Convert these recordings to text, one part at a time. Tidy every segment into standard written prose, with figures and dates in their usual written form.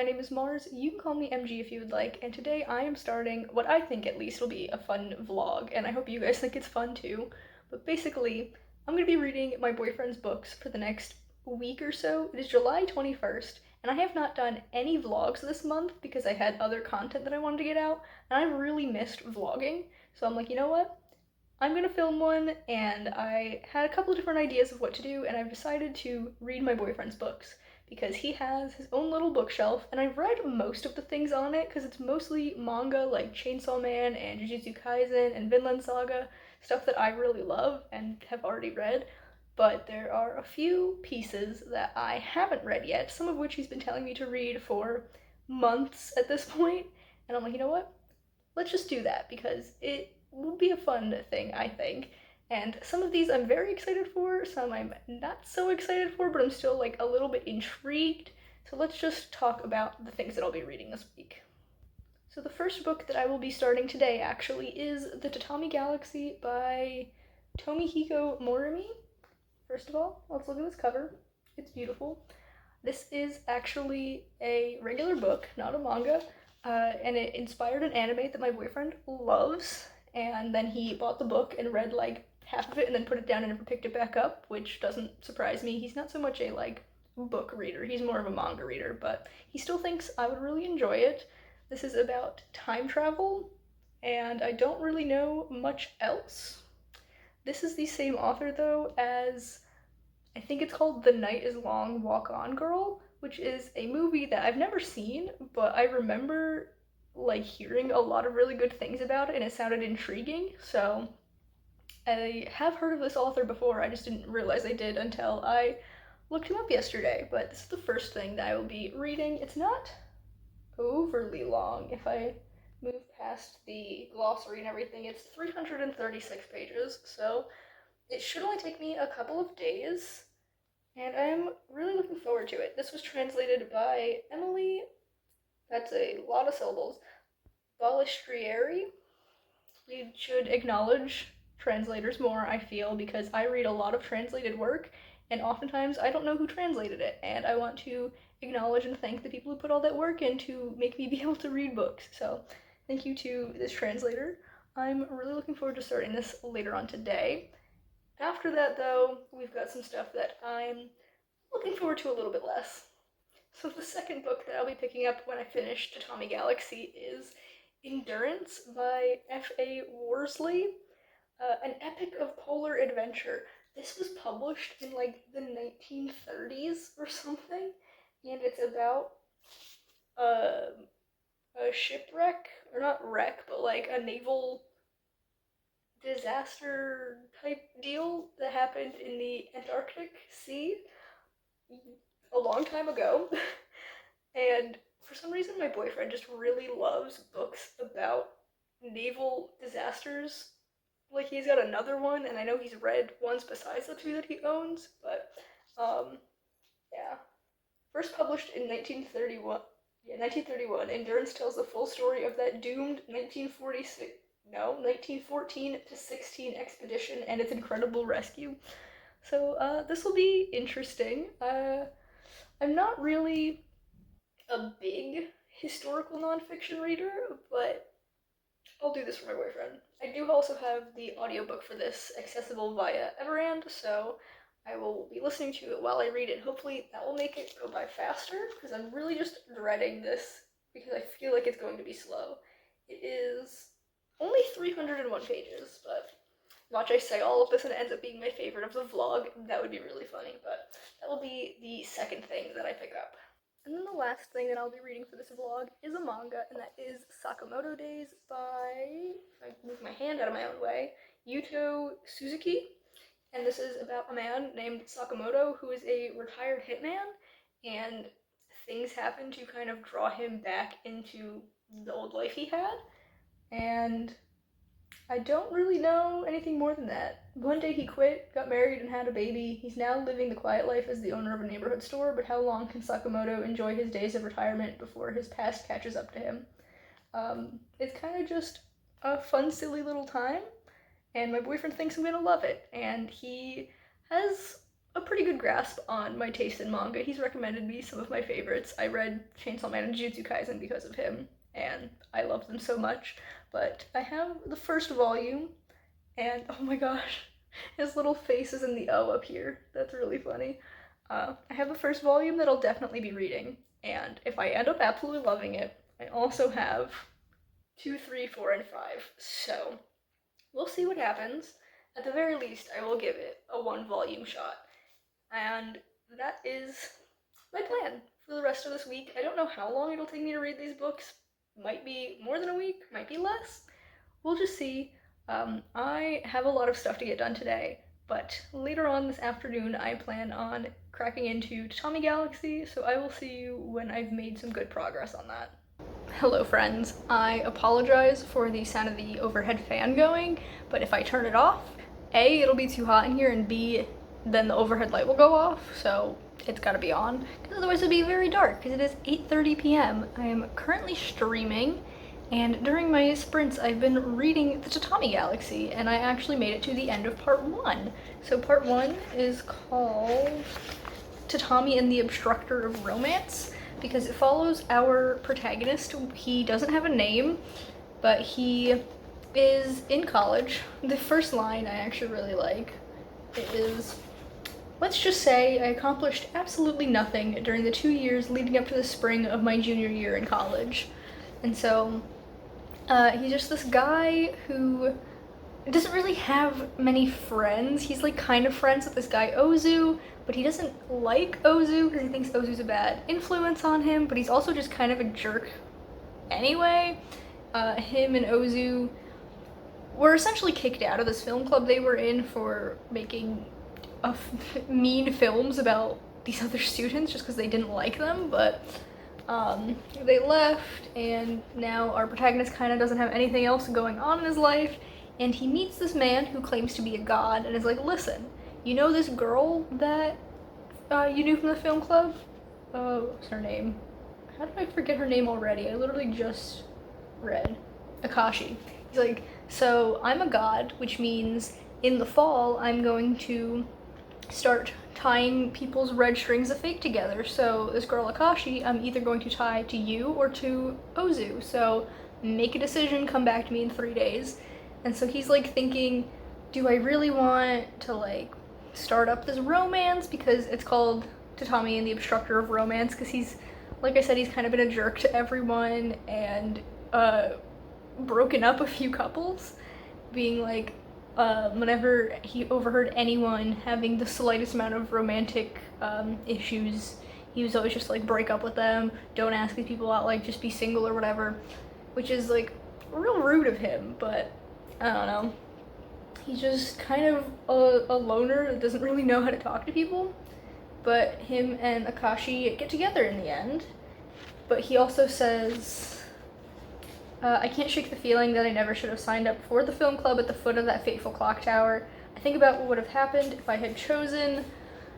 my name is Mars. You can call me MG if you would like, and today I am starting what I think at least will be a fun vlog, and I hope you guys think it's fun too. But basically, I'm gonna be reading my boyfriend's books for the next week or so. It is July 21st, and I have not done any vlogs this month because I had other content that I wanted to get out, and I really missed vlogging. So I'm like, you know what? I'm gonna film one, and I had a couple of different ideas of what to do, and I've decided to read my boyfriend's books because he has his own little bookshelf, and I've read most of the things on it because it's mostly manga like Chainsaw Man and Jujutsu Kaisen and Vinland Saga, stuff that I really love and have already read. But there are a few pieces that I haven't read yet, some of which he's been telling me to read for months at this point, and I'm like, you know what? Let's just do that because it will be a fun thing, I think. And some of these I'm very excited for, some I'm not so excited for, but I'm still like a little bit intrigued. So let's just talk about the things that I'll be reading this week. So the first book that I will be starting today actually is The Tatami Galaxy by Tomihiko Morimi. First of all, let's look at this cover. It's beautiful. This is actually a regular book, not a manga, and it inspired an anime that my boyfriend loves. And then he bought the book and read like half of it and then put it down and never picked it back up, which doesn't surprise me. He's not so much a like book reader, he's more of a manga reader, but he still thinks I would really enjoy it. This is about time travel, and I don't really know much else. This is the same author though as I think it's called The Night is Long, Walk On Girl, which is a movie that I've never seen, but I remember like hearing a lot of really good things about it and it sounded intriguing. So I have heard of this author before, I just didn't realize I did until I looked him up yesterday. But this is the first thing that I will be reading. It's not overly long if I move past the glossary and everything. It's 336 pages, so it should only take me a couple of days, and I'm really looking forward to it. This was translated by Emily, that's a lot of syllables, Balistrieri. We should acknowledge translators more, I feel, because I read a lot of translated work, and oftentimes I don't know who translated it, and I want to acknowledge and thank the people who put all that work in to make me be able to read books. So, thank you to this translator. I'm really looking forward to starting this later on today. After that, though, we've got some stuff that I'm looking forward to a little bit less. So the second book that I'll be picking up when I finish Tatami Galaxy is Endurance by F.A. Worsley, an epic of polar adventure. This was published in like the 1930s or something, and it's about uh, a shipwreck, or not wreck, but like a naval disaster type deal that happened in the Antarctic Sea a long time ago. And for some reason, my boyfriend just really loves books about naval disasters. Like, he's got another one, and I know he's read ones besides the two that he owns, but, yeah. First published in 1931. Yeah, 1931, Endurance tells the full story of that doomed 1946, no, 1914 to 16 expedition and its incredible rescue. So, this will be interesting. I'm not really a big historical nonfiction reader, but I'll do this for my boyfriend. I do also have the audiobook for this accessible via Everand, so I will be listening to it while I read it. Hopefully that will make it go by faster, because I'm really just dreading this because I feel like it's going to be slow. It is only 301 pages, but watch I say all of this and it ends up being my favorite of the vlog. That would be really funny, but that will be the second thing that I pick up. And then the last thing that I'll be reading for this vlog is a manga, and that is Sakamoto Days by, if I move my hand out of my own way, Yuto Suzuki. And this is about a man named Sakamoto who is a retired hitman, and things happen to kind of draw him back into the old life he had. And I don't really know anything more than that. One day he quit, got married, and had a baby. He's now living the quiet life as the owner of a neighborhood store, but how long can Sakamoto enjoy his days of retirement before his past catches up to him? It's kind of just a fun, silly little time, and my boyfriend thinks I'm gonna love it. And he has a pretty good grasp on my taste in manga. He's recommended me some of my favorites. I read Chainsaw Man and Jujutsu Kaisen because of him, and I love them so much. But I have the first volume, and oh my gosh, his little face is in the O up here. That's really funny. I have the first volume that I'll definitely be reading, and if I end up absolutely loving it, I also have 2, 3, 4, and 5. So we'll see what happens. At the very least, I will give it a 1-volume shot. And that is my plan for the rest of this week. I don't know how long it'll take me to read these books. Might be more than a week, might be less. We'll just see. I have a lot of stuff to get done today, but later on this afternoon I plan on cracking into Tatami Galaxy, so I will see you when I've made some good progress on that. Hello friends, I apologize for the sound of the overhead fan going, but if I turn it off, A, it'll be too hot in here, and B, then the overhead light will go off, so it's gotta be on, because otherwise it'll be very dark, because it is 8:30 p.m. I am currently streaming, and during my sprints I've been reading the Tatami Galaxy, and I actually made it to the end of part 1. So part 1 is called Tatami and the Obstructor of Romance, because it follows our protagonist. He doesn't have a name, but he is in college. The first line I actually really like. It is, "Let's just say I accomplished absolutely nothing during the 2 years leading up to the spring of my junior year in college." And so he's just this guy who doesn't really have many friends. He's like kind of friends with this guy Ozu, but he doesn't like Ozu because he thinks Ozu's a bad influence on him, but he's also just kind of a jerk anyway. Him and Ozu were essentially kicked out of this film club they were in for making mean films about these other students just because they didn't like them, but they left, and now our protagonist kind of doesn't have anything else going on in his life, and he meets this man who claims to be a god and is like, "Listen, you know this girl that you knew from the film club? What's her name? How did I forget her name already? I literally just read. Akashi." He's like, "So I'm a god, which means in the fall I'm going to start tying people's red strings of fate together. So this girl Akashi, I'm either going to tie to you or to Ozu. So make a decision, come back to me in 3 days." And so he's like thinking, do I really want to like start up this romance, because it's called Tatami and the Obstructor of Romance, because he's, like I said, he's kind of been a jerk to everyone and broken up a few couples, being like, whenever he overheard anyone having the slightest amount of romantic issues, he was always just like, break up with them, don't ask these people out, like just be single or whatever, which is like real rude of him. But I don't know, he's just kind of a loner that doesn't really know how to talk to people. But him and Akashi get together in the end, but he also says, "I can't shake the feeling that I never should have signed up for the film club at the foot of that fateful clock tower. I think about what would have happened if I had chosen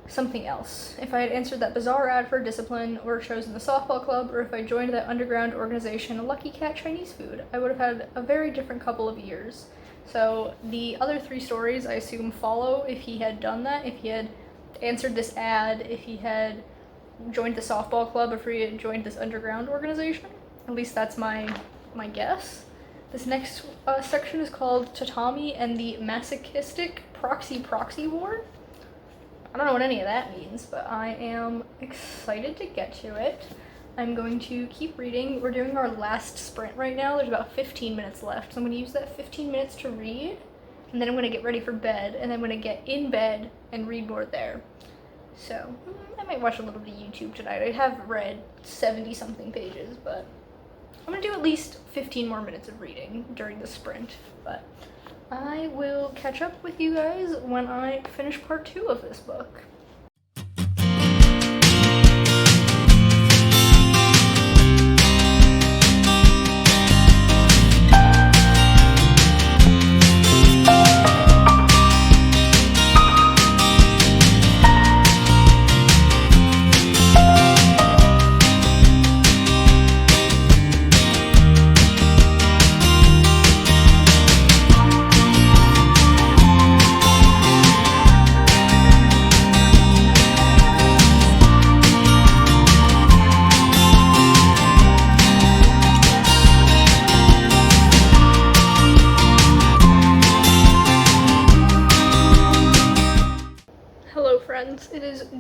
something else. If I had answered that bizarre ad for discipline, or chosen the softball club, or if I joined that underground organization, Lucky Cat Chinese Food, I would have had a very different couple of years." So the other 3 stories I assume follow if he had done that, if he had answered this ad, if he had joined the softball club, or if he had joined this underground organization. At least that's my guess. This next section is called Tatami and the Masochistic Proxy War. I don't know what any of that means, but I am excited to get to it. I'm going to keep reading. We're doing our last sprint right now. There's about 15 minutes left, so I'm going to use that 15 minutes to read, and then I'm going to get ready for bed, and then I'm going to get in bed and read more there. So I might watch a little bit of YouTube tonight. I have read 70-something pages, but I'm gonna do at least 15 more minutes of reading during the sprint. But I will catch up with you guys when I finish part 2 of this book.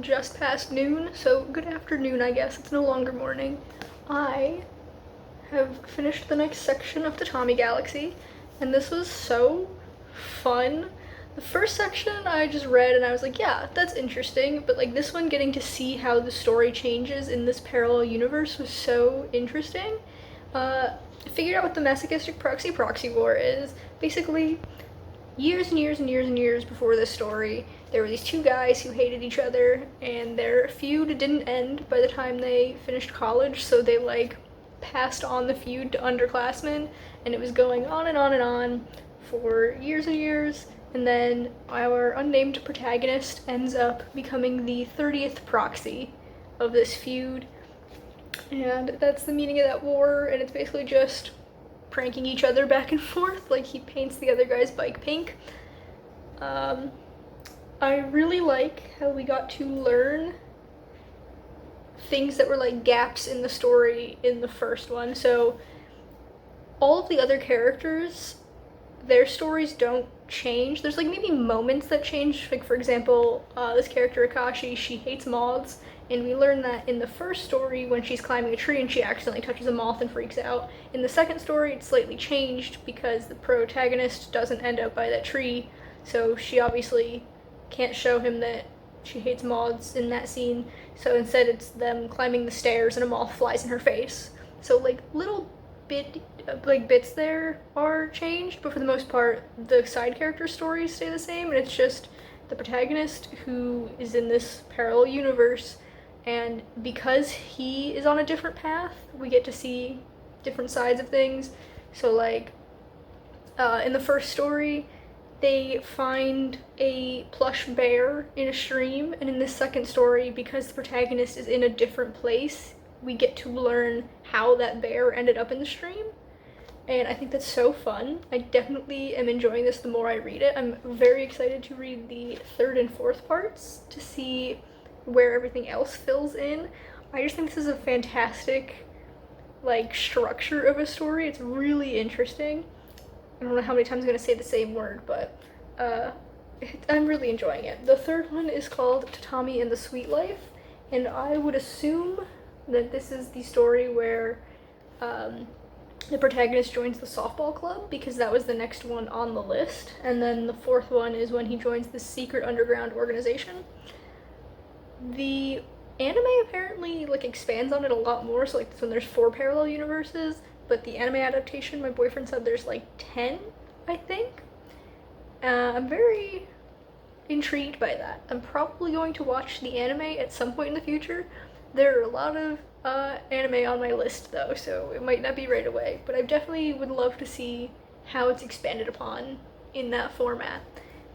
just past noon, so good afternoon, I guess. It's no longer morning. I have finished the next section of the Tommy Galaxy, and this was so fun. The first section I just read and I was like, yeah, that's interesting, but like this one, getting to see how the story changes in this parallel universe was so interesting. I figured out what the masochistic proxy war is. Basically, years and years and years and years before this story, there were these two guys who hated each other, and their feud didn't end by the time they finished college, so they like passed on the feud to underclassmen, and it was going on and on and on for years and years, and then our unnamed protagonist ends up becoming the 30th proxy of this feud, and that's the meaning of that war, and it's basically just pranking each other back and forth. Like, he paints the other guy's bike pink. I really like how we got to learn things that were like gaps in the story in the first one. So all of the other characters, their stories don't change. There's like maybe moments that change. Like, for example, this character Akashi, she hates moths, and we learn that in the first story when she's climbing a tree and she accidentally touches a moth and freaks out. In the second story, it's slightly changed because the protagonist doesn't end up by that tree, so she obviously can't show him that she hates moths in that scene, so instead it's them climbing the stairs and a moth flies in her face. So like little bits there are changed, but for the most part the side character stories stay the same, and it's just the protagonist who is in this parallel universe, and because he is on a different path, we get to see different sides of things. So like in the first story, they find a plush bear in a stream, and in this second story, because the protagonist is in a different place, we get to learn how that bear ended up in the stream, and I think that's so fun. I definitely am enjoying this the more I read it. I'm very excited to read the third and fourth parts to see where everything else fills in. I just think this is a fantastic like structure of a story. It's really interesting. I don't know how many times I'm going to say the same word, but I'm really enjoying it. The third one is called Tatami and the Sweet Life, and I would assume that this is the story where the protagonist joins the softball club, because that was the next one on the list, and then the fourth one is when he joins the secret underground organization. The anime apparently like expands on it a lot more, so like this one there's 4 parallel universes, but the anime adaptation, my boyfriend said there's like 10, I think. I'm very intrigued by that. I'm probably going to watch the anime at some point in the future. There are a lot of anime on my list though, so it might not be right away, but I definitely would love to see how it's expanded upon in that format.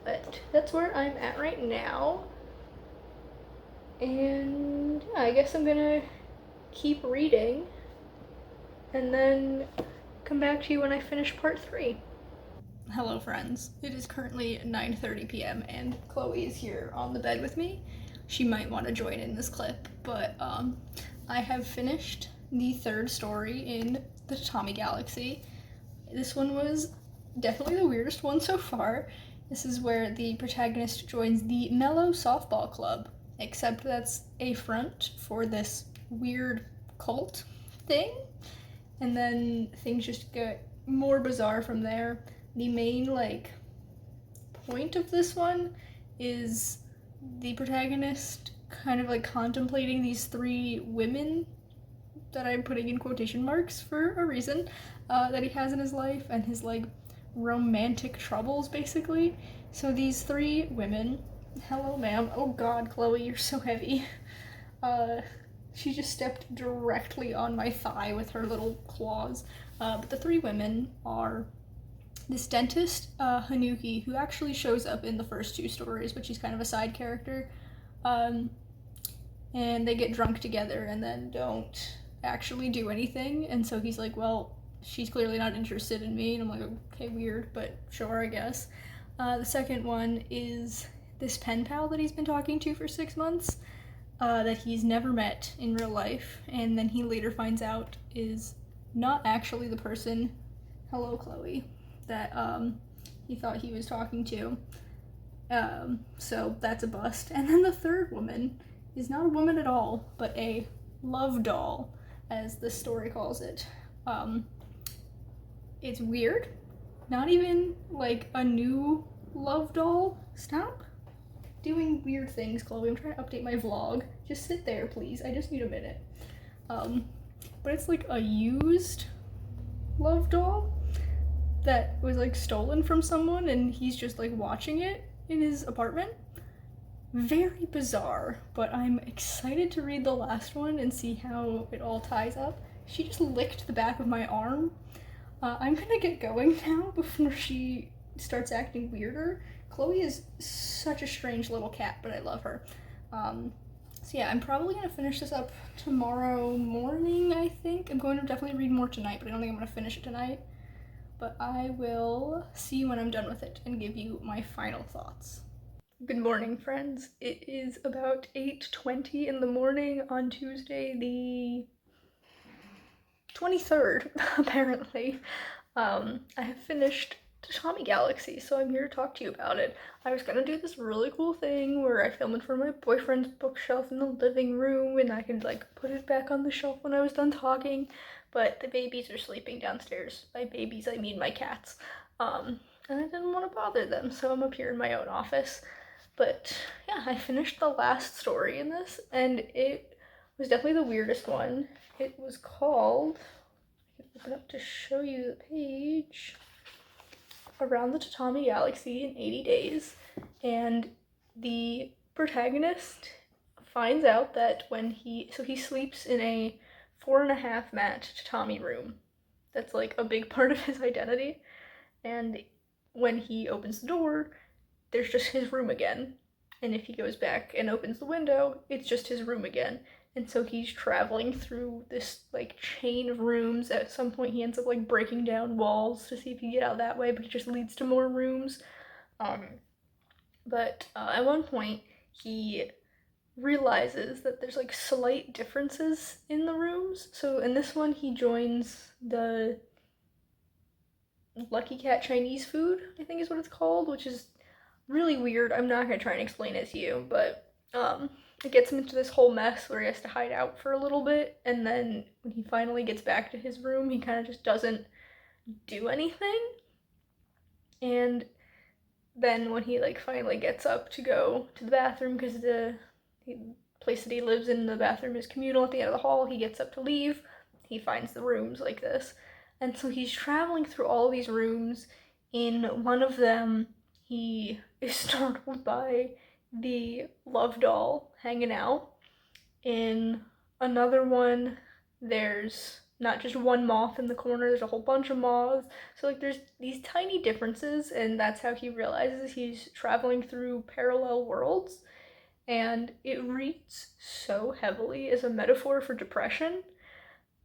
But that's where I'm at right now. And yeah, I guess I'm gonna keep reading and then come back to you when I finish part 3. Hello friends, it is currently 9:30 p.m. and Chloe is here on the bed with me. She might want to join in this clip, but I have finished the third story in the Tommy Galaxy. This one was definitely the weirdest one so far. This is where the protagonist joins the Mellow Softball Club, except that's a front for this weird cult thing, and then things just get more bizarre from there. The main like point of this one is the protagonist kind of like contemplating these 3 women that I'm putting in quotation marks for a reason that he has in his life, and his like romantic troubles basically. So these 3 women, hello ma'am, oh god Chloe, you're so heavy. She just stepped directly on my thigh with her little claws. But the 3 women are this dentist, Hanuki, who actually shows up in the first 2 stories, but she's kind of a side character. And they get drunk together and then don't actually do anything. And so he's like, well, she's clearly not interested in me. And I'm like, okay, weird, but sure, I guess. The second one is this pen pal that he's been talking to for 6 months, that he's never met in real life. And then he later finds out is not actually the person, hello Chloe, that he thought he was talking to. So that's a bust. And then the third woman is not a woman at all, but a love doll, as the story calls it. It's weird. Not even like a new love doll. Stop doing weird things, Chloe. I'm trying to update my vlog. Just sit there, please. I just need a minute. But it's like a used love doll that was like stolen from someone, and he's just like watching it in his apartment. Very bizarre, but I'm excited to read the last one and see how it all ties up. She just licked the back of my arm. I'm gonna get going now before she starts acting weirder. Chloe is such a strange little cat, but I love her. So yeah, I'm probably gonna finish this up tomorrow morning, I think. I'm going to definitely read more tonight, but I don't think I'm gonna finish it tonight. But I will see you when I'm done with it and give you my final thoughts. Good morning, friends. It is about 8:20 in the morning on Tuesday, the 23rd, apparently. I have finished Tatami Galaxy, so I'm here to talk to you about it. I was gonna do this really cool thing where I film in front of my boyfriend's bookshelf in the living room, and I could like put it back on the shelf when I was done talking, but the babies are sleeping downstairs. By babies, I mean my cats. And I didn't want to bother them, so I'm up here in my own office. But yeah, I finished the last story in this, and it was definitely the weirdest one. It was called, I can open up to show you the page, Around the Tatami Galaxy in 80 Days, and the protagonist finds out that when he sleeps in a 4.5 mat tatami room. That's like a big part of his identity, and when he opens the door, there's just his room again. And if he goes back and opens the window, it's just his room again. And so he's traveling through this like chain of rooms. At some point he ends up like breaking down walls to see if he can get out that way, but it just leads to more rooms. But at one point he realizes that there's like slight differences in the rooms. So in this one he joins the Lucky Cat Chinese food, I think is what it's called, which is really weird. I'm not gonna try and explain it to you, but it gets him into this whole mess where he has to hide out for a little bit, and then when he finally gets back to his room, he kind of just doesn't do anything. And then when he like finally gets up to go to the bathroom, because the place that he lives in, the bathroom is communal at the end of the hall, he gets up to leave, he finds the rooms like this. And so he's traveling through all these rooms. In one of them, he is startled by the love doll hanging out. In another one, there's not just one moth in the corner, there's a whole bunch of moths. So like there's these tiny differences, and that's how he realizes he's traveling through parallel worlds. And it reads so heavily as a metaphor for depression.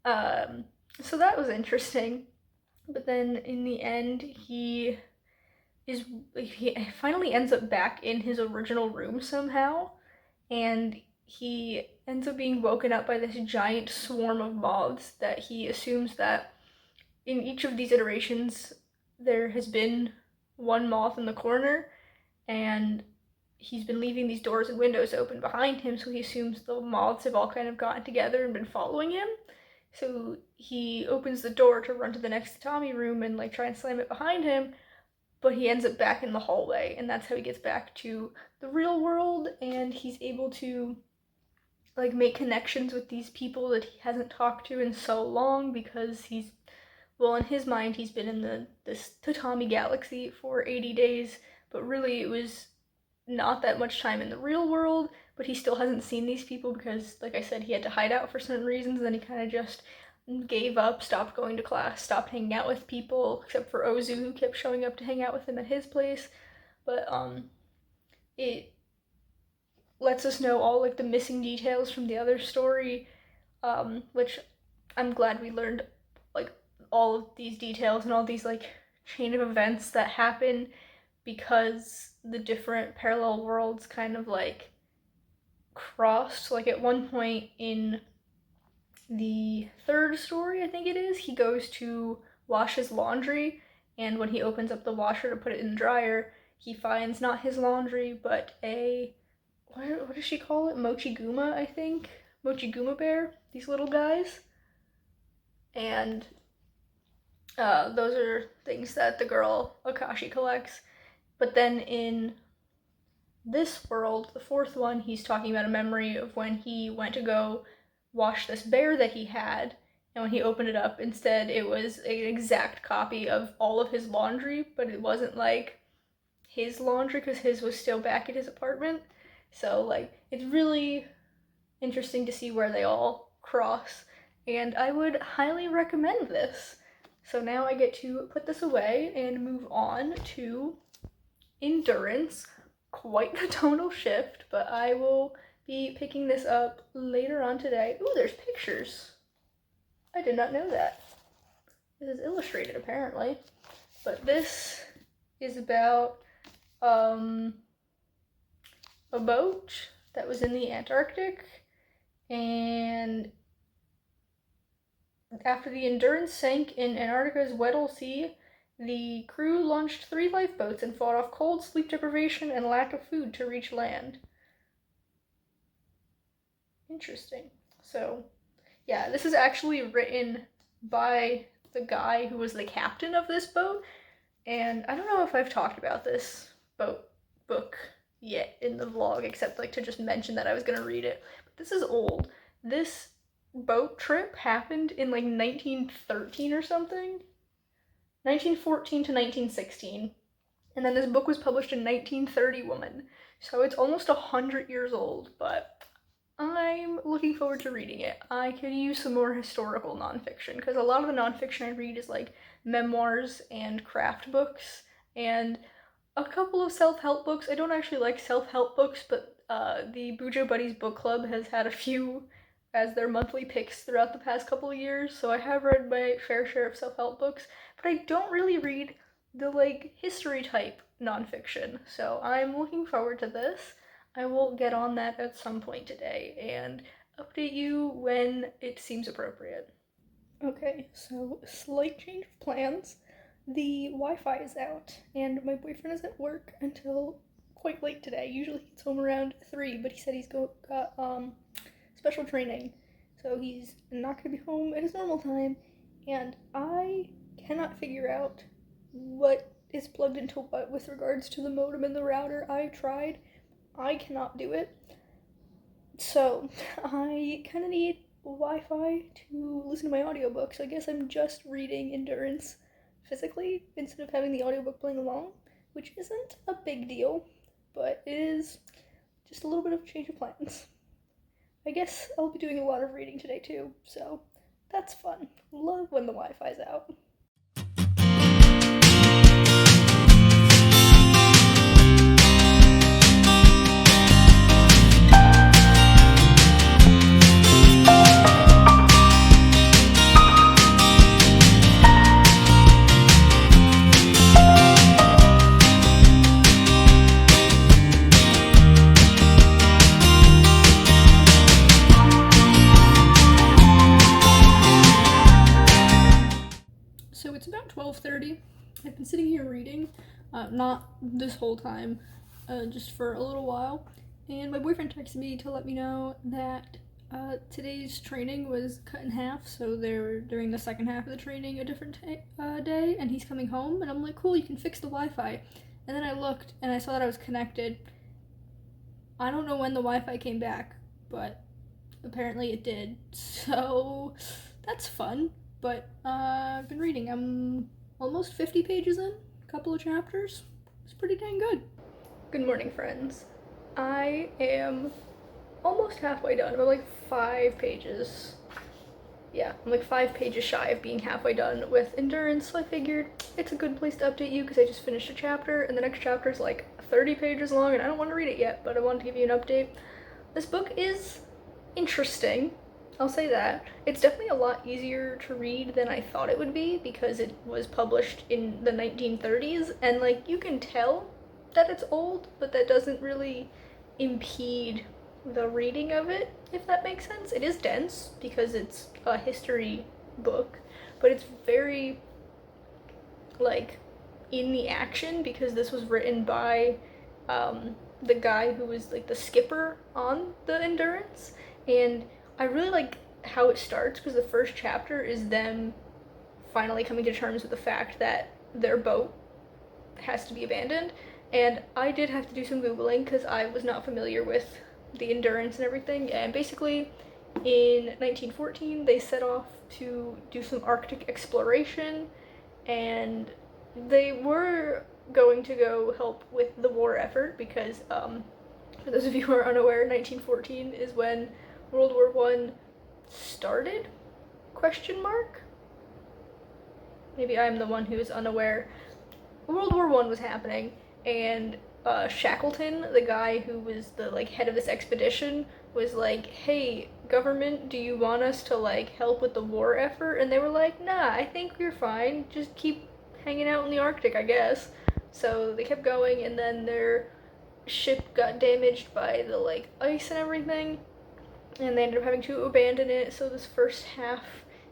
So that was interesting. But then in the end, he finally ends up back in his original room somehow, and he ends up being woken up by this giant swarm of moths that he assumes that in each of these iterations there has been one moth in the corner, and he's been leaving these doors and windows open behind him, so he assumes the moths have all kind of gotten together and been following him. So he opens the door to run to the next tatami room and like try and slam it behind him, but he ends up back in the hallway, and that's how he gets back to the real world, and he's able to like make connections with these people that he hasn't talked to in so long, because he's, well, in his mind he's been in this tatami galaxy for 80 days, but really it was not that much time in the real world. But he still hasn't seen these people because, like I said, he had to hide out for certain reasons, and then he kind of just gave up, stopped going to class, stopped hanging out with people, except for Ozu, who kept showing up to hang out with him at his place. But it lets us know all like the missing details from the other story, which I'm glad we learned, like all of these details and all these like chain of events that happen, because the different parallel worlds kind of like crossed. Like at one point in the third story, I think it is, he goes to wash his laundry, and when he opens up the washer to put it in the dryer, he finds not his laundry, but what does she call it? Mochiguma, I think? Mochiguma bear? These little guys? And those are things that the girl Akashi collects. But then in this world, the fourth one, he's talking about a memory of when he went to go wash this bear that he had, and when he opened it up, instead it was an exact copy of all of his laundry, but it wasn't like his laundry because his was still back at his apartment. So like it's really interesting to see where they all cross, and I would highly recommend this. So now I get to put this away and move on to Endurance. Quite the tonal shift, but I will be picking this up later on today. Ooh, there's pictures. I did not know that. This is illustrated apparently. But this is about a boat that was in the Antarctic, and after the Endurance sank in Antarctica's Weddell Sea, the crew launched 3 lifeboats and fought off cold, sleep deprivation, and lack of food to reach land. Interesting. So, yeah, this is actually written by the guy who was the captain of this boat, and I don't know if I've talked about this book yet in the vlog, except like to just mention that I was gonna read it. But this is old. This boat trip happened in like 1913 or something. 1914 to 1916. And then this book was published in 1931. So it's almost 100 years old, but I'm looking forward to reading it. I could use some more historical nonfiction, because a lot of the nonfiction I read is like memoirs and craft books, and a couple of self-help books. I don't actually like self-help books, but the Bujo Buddies book club has had a few as their monthly picks throughout the past couple of years, so I have read my fair share of self-help books, but I don't really read the like history type nonfiction, so I'm looking forward to this. I will get on that at some point today and update you when it seems appropriate. Okay, so slight change of plans. The Wi-Fi is out, and my boyfriend is at work until quite late today. Usually he gets home around 3, but he said he's got special training, so he's not going to be home at his normal time, and I cannot figure out what is plugged into what with regards to the modem and the router. I tried. I cannot do it. So I kind of need Wi-Fi to listen to my audiobook, so I guess I'm just reading Endurance physically instead of having the audiobook playing along, which isn't a big deal, but it is just a little bit of a change of plans. I guess I'll be doing a lot of reading today too, so that's fun. Love when the Wi-Fi's out. So it's about 12:30. I've been sitting here reading, not this whole time, just for a little while, and my boyfriend texted me to let me know that today's training was cut in half, so they're doing the second half of the training a different day, and he's coming home, and I'm like, cool, you can fix the Wi-Fi. And then I looked, and I saw that I was connected. I don't know when the Wi-Fi came back, but apparently it did, so that's fun. But I've been reading. I'm almost 50 pages in, a couple of chapters. It's pretty dang good. Good morning, friends. I am almost halfway done. I'm like 5 pages. Yeah, I'm like 5 pages shy of being halfway done with Endurance, so I figured it's a good place to update you because I just finished a chapter, and the next chapter is like 30 pages long, and I don't want to read it yet, but I wanted to give you an update. This book is interesting. I'll say that. It's definitely a lot easier to read than I thought it would be because it was published in the 1930s, and like you can tell that it's old, but that doesn't really impede the reading of it, if that makes sense. It is dense because it's a history book, but it's very like in the action because this was written by the guy who was like the skipper on the Endurance, and I really like how it starts because the first chapter is them finally coming to terms with the fact that their boat has to be abandoned. And I did have to do some Googling because I was not familiar with the Endurance and everything. And basically, in 1914, they set off to do some Arctic exploration, and they were going to go help with the war effort because, for those of you who are unaware, 1914 is when World War One started? Question mark? Maybe I'm the one who is unaware. World War One was happening, and Shackleton, the guy who was the like head of this expedition, was like, "Hey, government, do you want us to like help with the war effort?" And they were like, "Nah, I think you're fine. Just keep hanging out in the Arctic, I guess." So they kept going, and then their ship got damaged by the like ice and everything, and they ended up having to abandon it. So this first half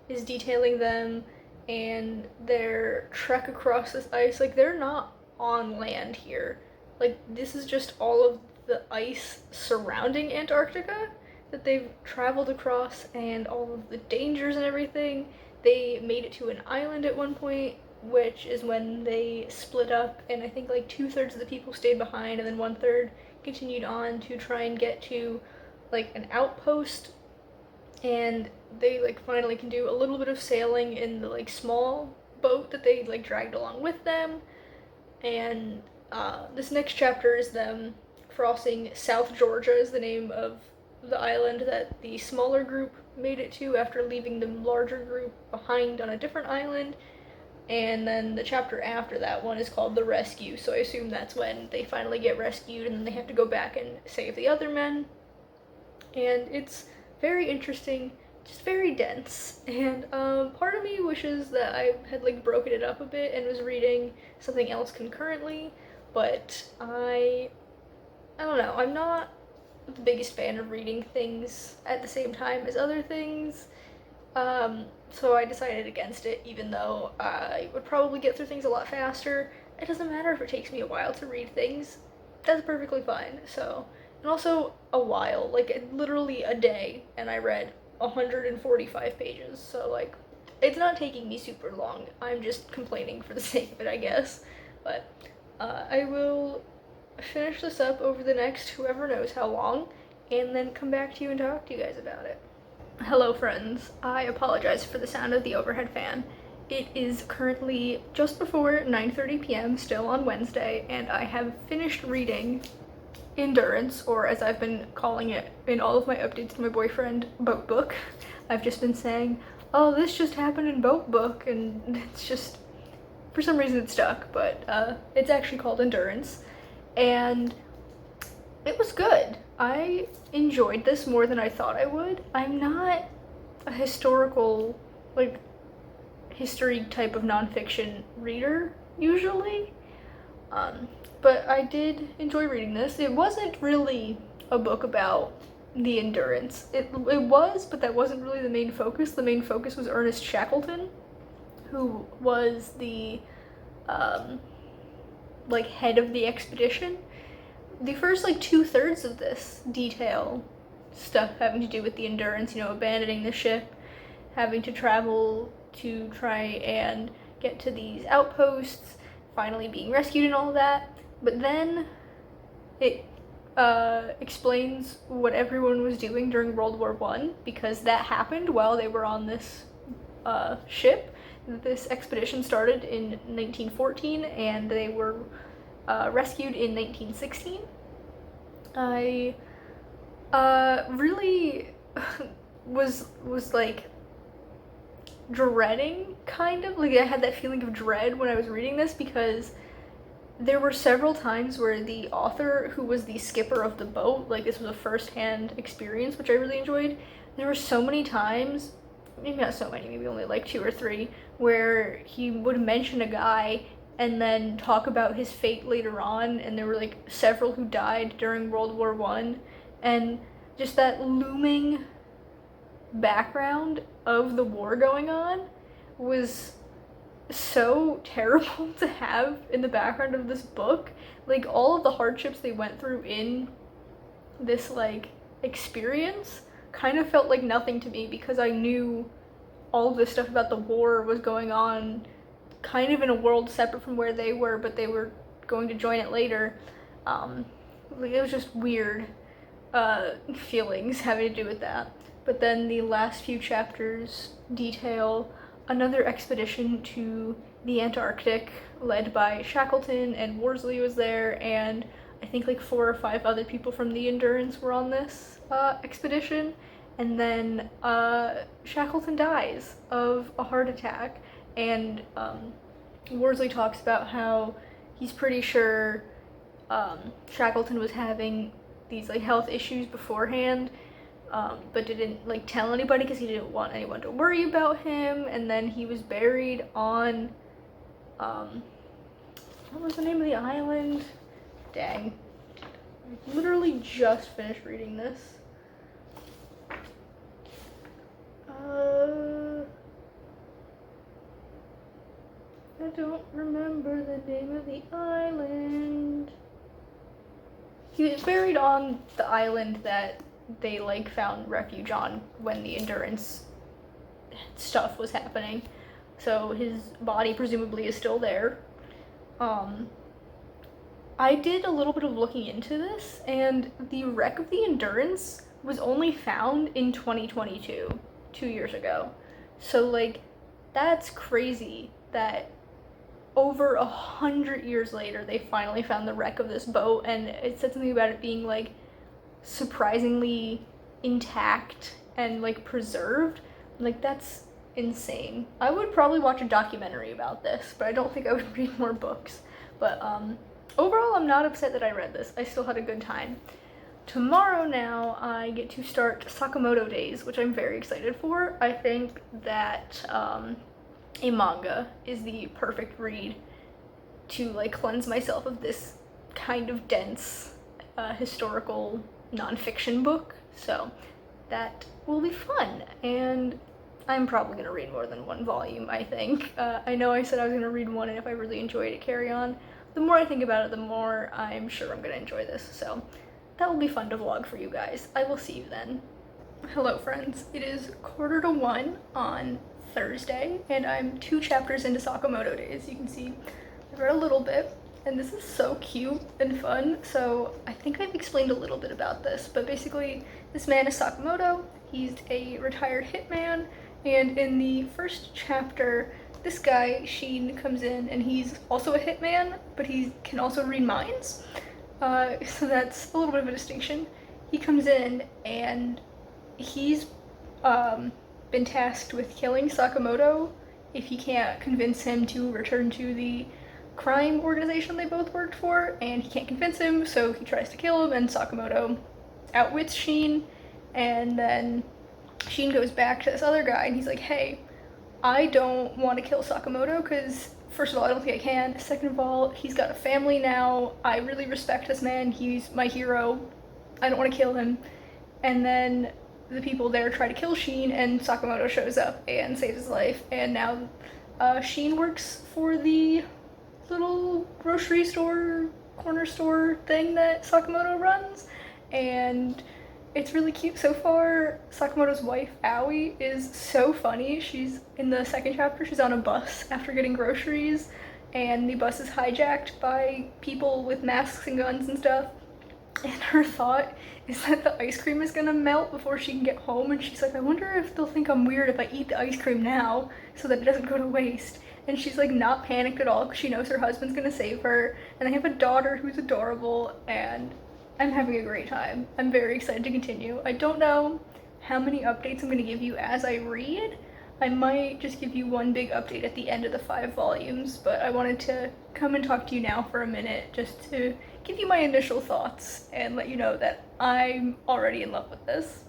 is detailing them and their trek across this ice. Like, they're not on land here. Like, this is just all of the ice surrounding Antarctica that they've traveled across and all of the dangers and everything. They made it to an island at one point, which is when they split up, and I think like 2/3 of the people stayed behind, and then 1/3 continued on to try and get to like an outpost. And they like finally can do a little bit of sailing in the like small boat that they like dragged along with them. And this next chapter is them crossing South Georgia, is the name of the island that the smaller group made it to after leaving the larger group behind on a different island. And then the chapter after that one is called The Rescue, so I assume that's when they finally get rescued and then they have to go back and save the other men. And it's very interesting, just very dense. And part of me wishes that I had like broken it up a bit and was reading something else concurrently, but I don't know. I'm not the biggest fan of reading things at the same time as other things. So I decided against it, even though I would probably get through things a lot faster. It doesn't matter if it takes me a while to read things. That's perfectly fine. So, and also a while, like literally a day, and I read 145 pages. So like, it's not taking me super long. I'm just complaining for the sake of it, I guess. But I will finish this up over the next whoever knows how long, and then come back to you and talk to you guys about it. Hello friends, I apologize for the sound of the overhead fan. It is currently just before 9:30 p.m. still on Wednesday, and I have finished reading Endurance, or as I've been calling it in all of my updates to my boyfriend, Boat Book. I've just been saying, oh, this just happened in Boat Book, and it's just, for some reason it stuck, but it's actually called Endurance, and it was good. I enjoyed this more than I thought I would. I'm not a historical, like, history type of nonfiction reader, usually. But I did enjoy reading this. It wasn't really a book about the Endurance. It was, but that wasn't really the main focus. The main focus was Ernest Shackleton, who was the, like, head of the expedition. The first like 2/3 of this detail stuff having to do with the Endurance, abandoning the ship, having to travel to try and get to these outposts, finally being rescued and all of that. But then it explains what everyone was doing during World War One, because that happened while they were on this ship. This expedition started in 1914 and they were rescued in 1916. I really was like dreading, kind of. Like, I had that feeling of dread when I was reading this, because there were several times where the author, who was the skipper of the boat, like, this was a first-hand experience, which I really enjoyed. There were so many times, maybe not so many, maybe only like 2 or 3, where he would mention a guy and then talk about his fate later on, and there were like several who died during World War One, and just that looming background of the war going on was so terrible to have in the background of this book. Like, all of the hardships they went through in this, like, experience kind of felt like nothing to me because I knew all of this stuff about the war was going on kind of in a world separate from where they were, but they were going to join it later. Like, it was just weird feelings having to do with that. But then the last few chapters detail another expedition to the Antarctic led by Shackleton, and Worsley was there, and I think like 4 or 5 other people from the Endurance were on this expedition. And then Shackleton dies of a heart attack, and Worsley talks about how he's pretty sure Shackleton was having these like health issues beforehand, but didn't like tell anybody because he didn't want anyone to worry about him. And then he was buried on what was the name of the island? Dang, I literally just finished reading this. I don't remember the name of the island. He was buried on the island that they like found refuge on when the Endurance stuff was happening. So his body presumably is still there. I did a little bit of looking into this, and the wreck of the Endurance was only found in 2022, 2 years ago. So like, that's crazy that over 100 years later they finally found the wreck of this boat, and it said something about it being like surprisingly intact and like preserved. Like, that's insane. I would probably watch a documentary about this, but I don't think I would read more books. But overall, I'm not upset that I read this. I still had a good time. Tomorrow now I get to start Sakamoto Days, which I'm very excited for. I think that a manga is the perfect read to like cleanse myself of this kind of dense historical nonfiction book. So that will be fun, and I'm probably going to read more than 1 volume, I think. I know I said I was going to read 1, and if I really enjoyed it, carry on. The more I think about it, the more I'm sure I'm going to enjoy this, so that will be fun to vlog for you guys. I will see you then. Hello friends, it is 12:45 on Thursday, and I'm 2 chapters into Sakamoto Days. You can see I've read a little bit, and this is so cute and fun. So I think I've explained a little bit about this, but basically this man is Sakamoto. He's a retired hitman, and in the first chapter, this guy, Sheen, comes in, and he's also a hitman, but he can also read minds. So that's a little bit of a distinction. He comes in, and he's been tasked with killing Sakamoto if he can't convince him to return to the crime organization they both worked for, and he can't convince him, so he tries to kill him, and Sakamoto outwits Sheen, and then Sheen goes back to this other guy, and he's like, hey, I don't want to kill Sakamoto because, first of all, I don't think I can. Second of all, he's got a family now. I really respect this man. He's my hero. I don't want to kill him. And then the people there try to kill Sheen, and Sakamoto shows up and saves his life. And now Sheen works for the little grocery store, corner store thing that Sakamoto runs. And it's really cute so far. Sakamoto's wife, Aoi, is so funny. She's in the second chapter, she's on a bus after getting groceries, and the bus is hijacked by people with masks and guns and stuff. And her thought is that the ice cream is gonna melt before she can get home, and she's like, I wonder if they'll think I'm weird if I eat the ice cream now so that it doesn't go to waste. And she's like not panicked at all because she knows her husband's gonna save her, and they have a daughter who's adorable, and I'm having a great time. I'm very excited to continue. I don't know how many updates I'm going to give you as I read. I might just give you one big update at the end of the 5 volumes, but I wanted to come and talk to you now for a minute just to give you my initial thoughts and let you know that I'm already in love with this.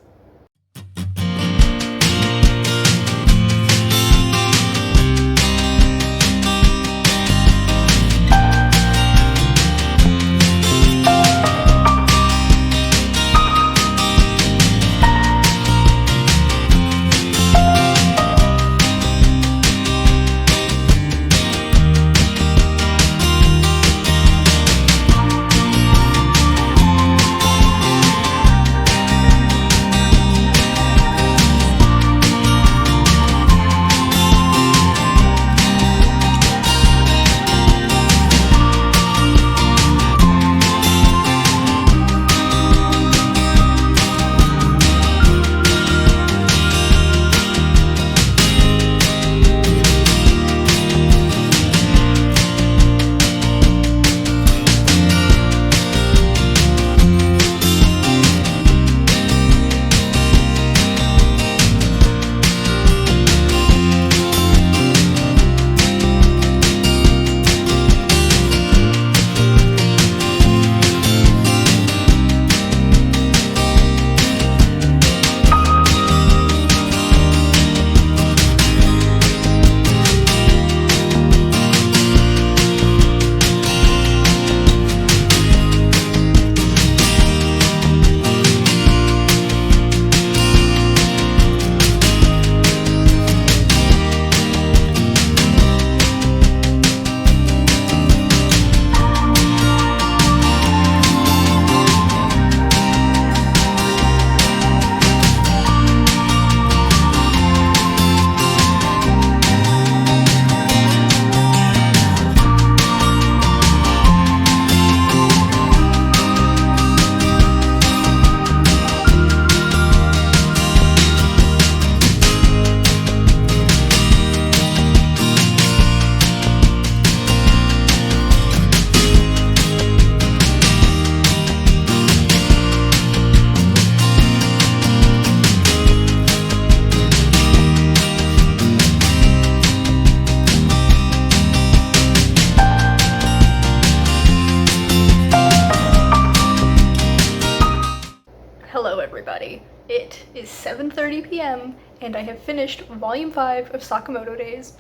7:30 p.m. and I have finished Volume 5 of Sakamoto Days.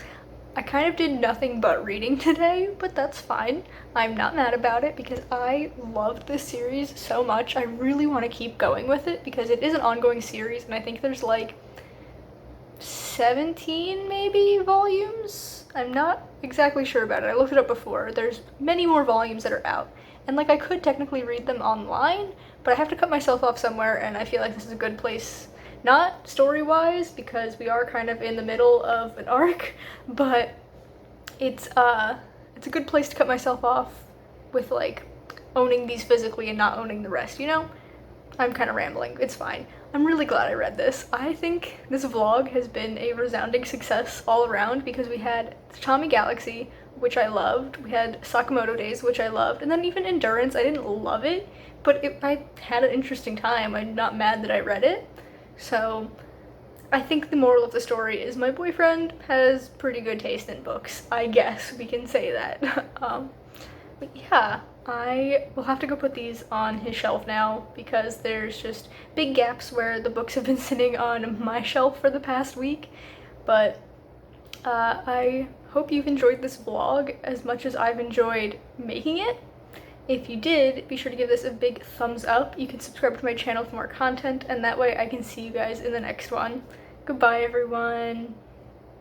I kind of did nothing but reading today, but that's fine. I'm not mad about it because I loved this series so much. I really want to keep going with it because it is an ongoing series, and I think there's like 17 maybe volumes? I'm not exactly sure about it. I looked it up before. There's many more volumes that are out. And like I could technically read them online, but I have to cut myself off somewhere, and I feel like this is a good place. Not story-wise, because we are kind of in the middle of an arc, but it's a good place to cut myself off with like owning these physically and not owning the rest, you know? I'm kind of rambling, it's fine. I'm really glad I read this. I think this vlog has been a resounding success all around because we had Tatami Galaxy, which I loved, we had Sakamoto Days, which I loved, and then even Endurance. I didn't love it, but I had an interesting time. I'm not mad that I read it. So I think the moral of the story is my boyfriend has pretty good taste in books. I guess we can say that. But yeah, I will have to go put these on his shelf now because there's just big gaps where the books have been sitting on my shelf for the past week. But I hope you've enjoyed this vlog as much as I've enjoyed making it. If you did, be sure to give this a big thumbs up. You can subscribe to my channel for more content, and that way I can see you guys in the next one. Goodbye, everyone.